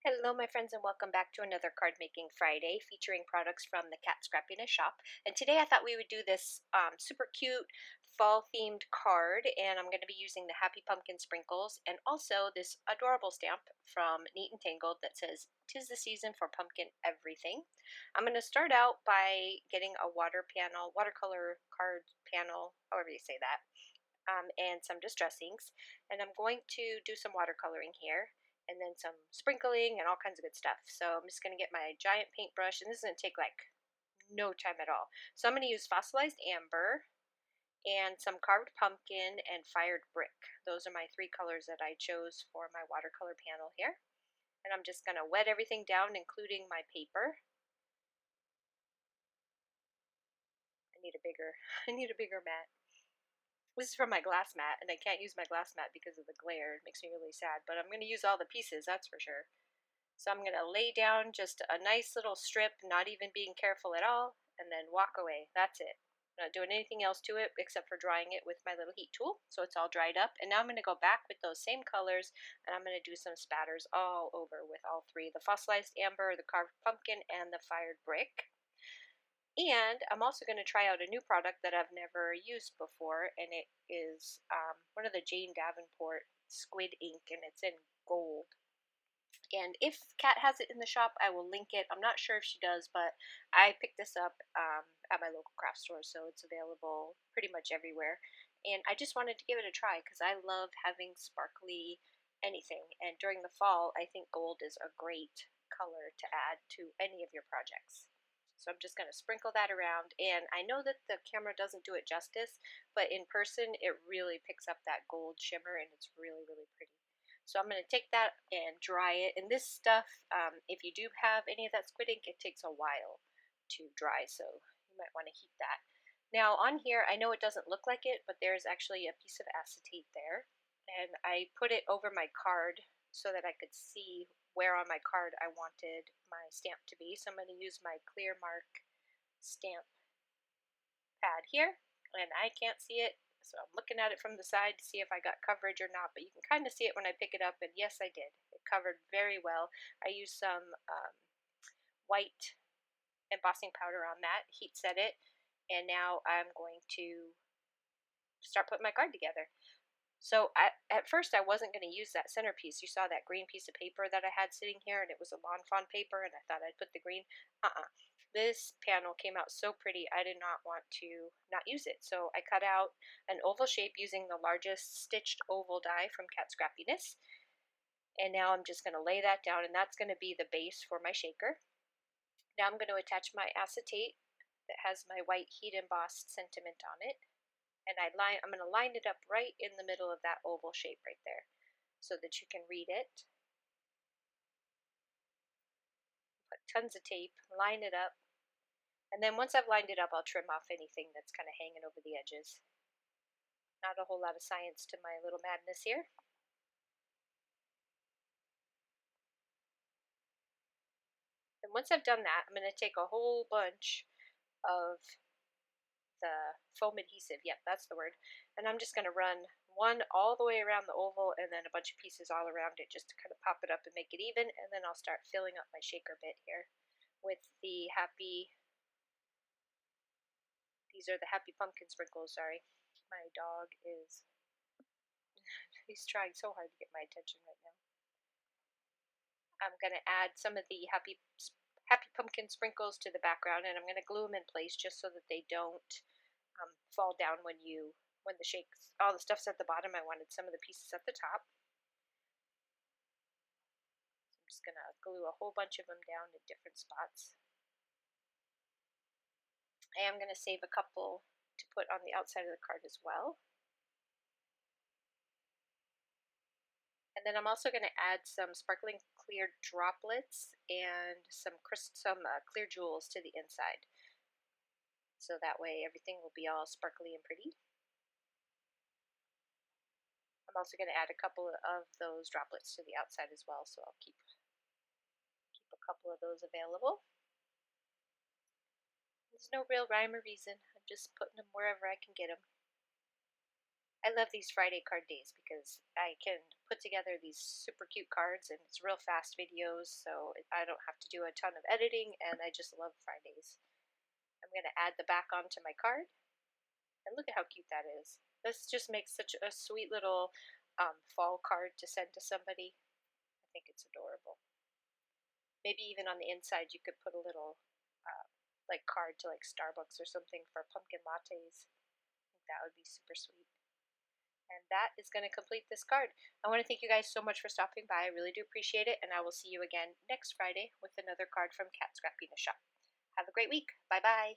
Hello, my friends, and welcome back to another Card Making Friday featuring products from the Kat Scrappiness shop. And today I thought we would do this super cute fall themed card, and I'm going to be using the Happy Pumpkin sprinkles and also this adorable stamp from Neat and Tangled that says, "'Tis the season for pumpkin everything." I'm going to start out by getting a watercolor card panel, however you say that, and some distress inks. And I'm going to do some watercoloring here and then some sprinkling and all kinds of good stuff. So I'm just going to get my giant paintbrush, and this is going to take like no time at all. So I'm going to use fossilized amber and some carved pumpkin and fired brick. Those are my three colors that I chose for my watercolor panel here. And I'm just going to wet everything down, including my paper. I need a bigger I need a bigger mat. This is from my glass mat, and I can't use my glass mat because of the glare. It makes me really sad, but I'm going to use all the pieces, that's for sure. So I'm going to lay down just a nice little strip, not even being careful at all, and then walk away. That's it. I'm not doing anything else to it except for drying it with my little heat tool, so it's all dried up. And now I'm going to go back with those same colors, and I'm going to do some spatters all over with all three: the fossilized amber, the carved pumpkin, and the fired brick. And I'm also going to try out a new product that I've never used before, and it is one of the Jane Davenport squid ink, and it's in gold. And if Kat has it in the shop, I will link it. I'm not sure if she does, but I picked this up at my local craft store, so it's available pretty much everywhere. And I just wanted to give it a try because I love having sparkly anything. And during the fall, I think gold is a great color to add to any of your projects. So I'm just going to sprinkle that around, and I know that the camera doesn't do it justice, but in person it really picks up that gold shimmer, and it's really, really pretty. So I'm going to take that and dry it. And this stuff, if you do have any of that squid ink, it takes a while to dry, so you might want to heat that. Now on here, I know it doesn't look like it, but there's actually a piece of acetate there. And I put it over my card so that I could see where on my card I wanted my stamp to be. So I'm going to use my clear mark stamp pad here, and I can't see it, so I'm looking at it from the side to see if I got coverage or not, but you can kind of see it when I pick it up, and yes, I did. It covered very well. I used some white embossing powder on that, heat set it, and now I'm going to start putting my card together. So at first I wasn't going to use that centerpiece. You saw that green piece of paper that I had sitting here, and it was a lawn fawn paper, and I thought I'd put the green. This panel came out so pretty, I did not want to not use it. So I cut out an oval shape using the largest stitched oval die from Kat Scrappiness. And now I'm just going to lay that down, and that's going to be the base for my shaker. Now I'm going to attach my acetate that has my white heat embossed sentiment on it. And I'm going to line it up right in the middle of that oval shape right there so that you can read it. Put tons of tape, line it up, and then once I've lined it up, I'll trim off anything that's kind of hanging over the edges. Not a whole lot of science to my little madness here. And once I've done that, I'm going to take a whole bunch of the foam adhesive, yep, that's the word, and I'm just going to run one all the way around the oval and then a bunch of pieces all around it just to kind of pop it up and make it even, and then I'll start filling up my shaker bit here with the these are the Happy Pumpkin sprinkles, sorry. My dog is, he's trying so hard to get my attention right now. I'm going to add some of the Happy Pumpkin sprinkles to the background, and I'm going to glue them in place just so that they don't fall down when the shakes, all the stuff's at the bottom. I wanted some of the pieces at the top. I'm just going to glue a whole bunch of them down in different spots. I am going to save a couple to put on the outside of the card as well. And then I'm also going to add some sparkling clear droplets and some clear jewels to the inside. So that way everything will be all sparkly and pretty. I'm also going to add a couple of those droplets to the outside as well, so I'll keep a couple of those available. There's no real rhyme or reason. I'm just putting them wherever I can get them. I love these Friday card days because I can put together these super cute cards and it's real fast videos, so I don't have to do a ton of editing, and I just love Fridays. I'm going to add the back onto my card, and look at how cute that is. This just makes such a sweet little fall card to send to somebody. I think it's adorable. Maybe even on the inside you could put a little like card to like Starbucks or something for pumpkin lattes. I think that would be super sweet. And that is going to complete this card. I want to thank you guys so much for stopping by. I really do appreciate it. And I will see you again next Friday with another card from Kat Scrappiness shop. Have a great week. Bye bye.